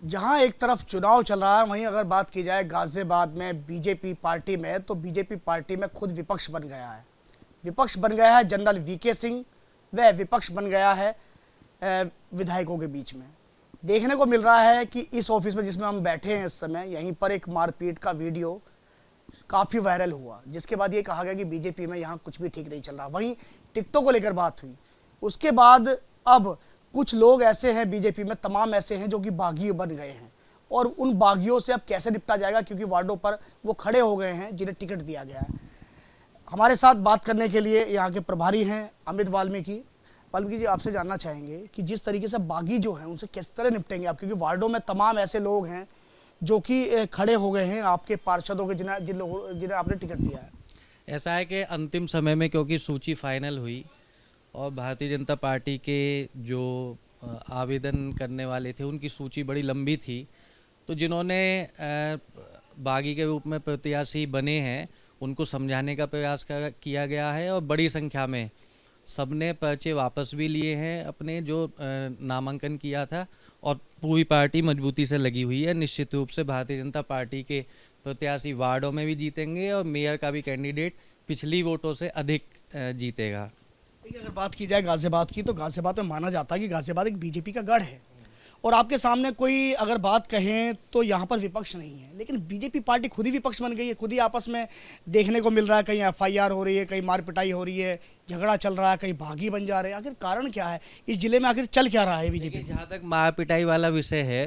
जहां एक तरफ चुनाव चल रहा है, वहीं अगर बात की जाए गाजियाबाद में बीजेपी पार्टी में, तो बीजेपी पार्टी में खुद विपक्ष बन गया है। विपक्ष बन गया है जनरल वीके सिंह, वह विपक्ष बन गया है विधायकों के बीच में। देखने को मिल रहा है कि इस ऑफिस में जिसमें हम बैठे हैं इस समय, यहीं पर एक मारपीट का वीडियो काफ़ी वायरल हुआ, जिसके बाद ये कहा गया कि बीजेपी में यहाँ कुछ भी ठीक नहीं चल रहा। वहीं टिकटों को लेकर बात हुई, उसके बाद अब कुछ लोग ऐसे हैं बीजेपी में, तमाम ऐसे हैं जो कि बागी बन गए हैं, और उन बागियों से अब कैसे निपटा जाएगा, क्योंकि वार्डों पर वो खड़े हो गए हैं जिन्हें टिकट दिया गया है। हमारे साथ बात करने के लिए यहाँ के प्रभारी हैं अमित वाल्मीकि। वाल्मीकि जी, आपसे जानना चाहेंगे कि जिस तरीके से बागी जो हैं उनसे किस तरह निपटेंगे आप, क्योंकि वार्डों में तमाम ऐसे लोग हैं जो कि खड़े हो गए हैं आपके पार्षदों के जिन्हें आपने टिकट दिया है। ऐसा है कि अंतिम समय में क्योंकि सूची फाइनल हुई और भारतीय जनता पार्टी के जो आवेदन करने वाले थे उनकी सूची बड़ी लंबी थी, तो जिन्होंने बागी के रूप में प्रत्याशी बने हैं उनको समझाने का प्रयास किया गया है और बड़ी संख्या में सबने पर्चे वापस भी लिए हैं अपने जो नामांकन किया था, और पूरी पार्टी मजबूती से लगी हुई है। निश्चित रूप से भारतीय जनता पार्टी के प्रत्याशी वार्डों में भी जीतेंगे और मेयर का भी कैंडिडेट पिछली वोटों से अधिक जीतेगा। देखिए, अगर बात की जाए गाजियाबाद की, तो गाजियाबाद में माना जाता है कि गाजियाबाद एक बीजेपी का गढ़ है, और आपके सामने कोई अगर बात कहें तो यहाँ पर विपक्ष नहीं है, लेकिन बीजेपी पार्टी खुद ही विपक्ष बन गई है। खुद ही आपस में देखने को मिल रहा है, कहीं एफआईआर हो रही है, कहीं मार पिटाई हो रही है, झगड़ा चल रहा है, कहीं बागी बन जा रहे हैं। आखिर कारण क्या है इस जिले में, आखिर चल क्या रहा है बीजेपी? जहाँ तक मार पिटाई वाला विषय है,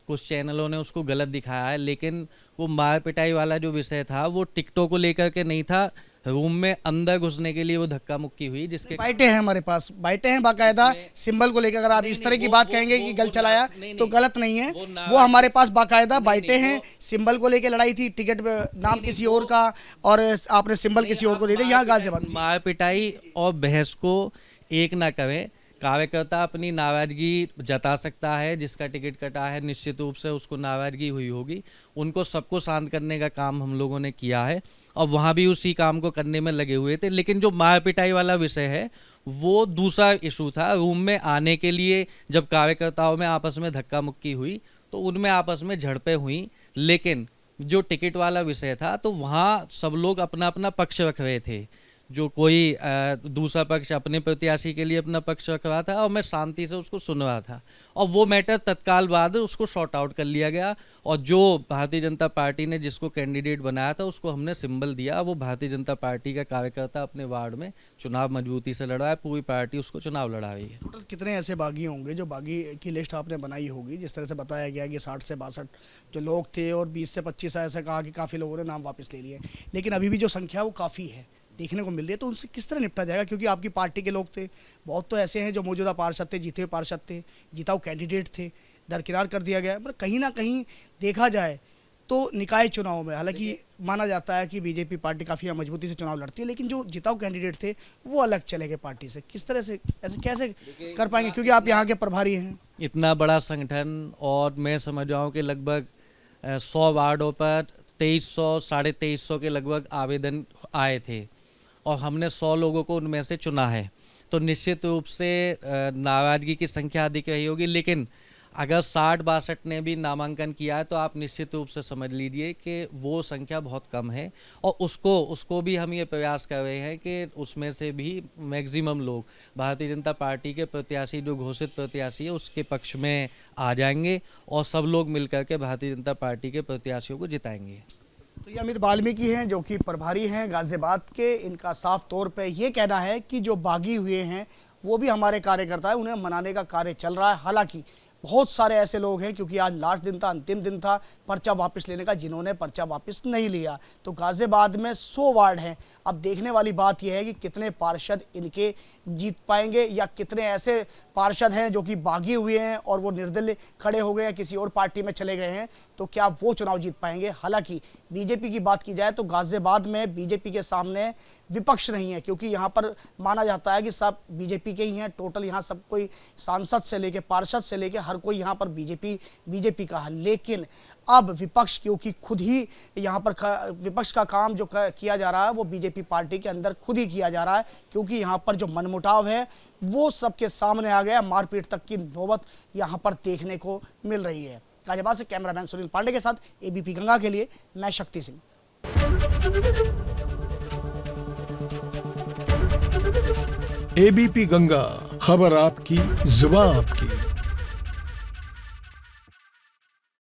कुछ चैनलों ने उसको गलत दिखाया है, लेकिन वो मार पिटाई वाला जो विषय था वो टिकटों को लेकर के नहीं था। रूम में अंदर घुसने के लिए वो धक्का मुक्की हुई, जिसके बाइटें हैं हमारे पास, बाइटें हैं बाकायदा सिंबल को लेकर। अगर आप इस तरह की बात कहेंगे कि गल चलाया तो गलत नहीं है, वो हमारे पास बाकायदा बाइटें हैं। सिंबल को लेकर लड़ाई थी, टिकट नाम किसी और का और आपने सिंबल किसी और को दे दिया। यहाँ गाजियाबाद मार पिटाई और बहस को एक ना करें। कार्यकर्ता अपनी नाराजगी जता सकता है, जिसका टिकट कटा है निश्चित रूप से उसको नाराजगी हुई होगी, उनको सबको शांत करने का काम हम लोगों ने किया है और वहाँ भी उसी काम को करने में लगे हुए थे। लेकिन जो मार पिटाई वाला विषय है वो दूसरा इशू था। रूम में आने के लिए जब कार्यकर्ताओं में आपस में धक्का मुक्की हुई तो उनमें आपस में झड़पें हुई, लेकिन जो टिकट वाला विषय था तो वहाँ सब लोग अपना अपना पक्ष रख रहे थे। जो कोई दूसरा पक्ष अपने प्रत्याशी के लिए अपना पक्ष रख रहा था और मैं शांति से उसको सुन रहा था, और वो मैटर तत्काल बाद उसको शॉर्ट आउट कर लिया गया। और जो भारतीय जनता पार्टी ने जिसको कैंडिडेट बनाया था उसको हमने सिंबल दिया। वो भारतीय जनता पार्टी का कार्यकर्ता अपने वार्ड में चुनाव मजबूती से लड़ा है, पूरी पार्टी उसको चुनाव लड़ा रही है। टोटल कितने ऐसे बागी होंगे जो बागी की लिस्ट आपने बनाई होगी? जिस तरह से बताया गया कि 60 से 62 जो लोग थे और 20 से 25 ऐसे कहा कि काफ़ी लोगों ने नाम वापस ले लिए, लेकिन अभी भी जो संख्या वो काफ़ी है देखने को मिल रही है, तो उनसे किस तरह निपटा जाएगा? क्योंकि आपकी पार्टी के लोग थे, बहुत तो ऐसे हैं जो मौजूदा पार्षद थे, जीते हुए पार्षद थे, जिताऊ कैंडिडेट थे, दरकिनार कर दिया गया। मतलब कहीं ना कहीं देखा जाए तो निकाय चुनाव में हालांकि माना जाता है कि बीजेपी पार्टी काफ़ी मजबूती से चुनाव लड़ती है, लेकिन जो जिताऊ कैंडिडेट थे वो अलग चले गए पार्टी से। किस तरह से ऐसे कैसे कर पाएंगे, क्योंकि आप यहाँ के प्रभारी हैं? इतना बड़ा संगठन, और मैं समझ रहा हूँ कि लगभग 100 वार्डों पर 2300 साढ़े 2300 के लगभग आवेदन आए थे और हमने 100 लोगों को उनमें से चुना है, तो निश्चित रूप से नाराजगी की संख्या अधिक रही होगी। लेकिन अगर 60-62 ने भी नामांकन किया है तो आप निश्चित रूप से समझ लीजिए कि वो संख्या बहुत कम है, और उसको भी हम ये प्रयास कर रहे हैं कि उसमें से भी मैक्सिमम लोग भारतीय जनता पार्टी के प्रत्याशी जो घोषित प्रत्याशी है उसके पक्ष में आ जाएंगे और सब लोग मिलकर के भारतीय जनता पार्टी के प्रत्याशियों को जिताएंगे। तो ये अमित वाल्मीकि हैं जो कि प्रभारी हैं गाजियाबाद के। इनका साफ तौर पे ये कहना है कि जो बागी हुए हैं वो भी हमारे कार्यकर्ता है, उन्हें मनाने का कार्य चल रहा है। हालांकि बहुत सारे ऐसे लोग हैं, क्योंकि आज लास्ट दिन था, अंतिम दिन था पर्चा वापस लेने का, जिन्होंने पर्चा वापस नहीं लिया। तो गाजियाबाद में 100 वार्ड हैं। अब देखने वाली बात यह है कि कितने पार्षद इनके जीत पाएंगे, या कितने ऐसे पार्षद हैं जो कि बागी हुए हैं और वो निर्दलीय खड़े हो गए हैं, किसी और पार्टी में चले गए हैं, तो क्या वो चुनाव जीत पाएंगे? हालांकि बीजेपी की बात की जाए तो गाजियाबाद में बीजेपी के सामने विपक्ष नहीं है, क्योंकि यहाँ पर माना जाता है कि सब बीजेपी के ही हैं। टोटल यहाँ सब कोई सांसद से लेके पार्षद से लेके हर कोई यहाँ पर बीजेपी का है। लेकिन अब विपक्ष, क्योंकि खुद ही यहाँ पर विपक्ष का काम जो किया जा रहा है वो बीजेपी पार्टी के अंदर खुद ही किया जा रहा है, क्योंकि यहाँ पर जो मनमुटाव है वो सबके सामने आ गया। मारपीट तक की नौबत यहाँ पर देखने को मिल रही है। गाजियाबाद से कैमरामैन सुनील पांडे के साथ एबीपी गंगा के लिए मैं शक्ति सिंह। एबीपी गंगा, खबर आपकी, जुबान आपकी।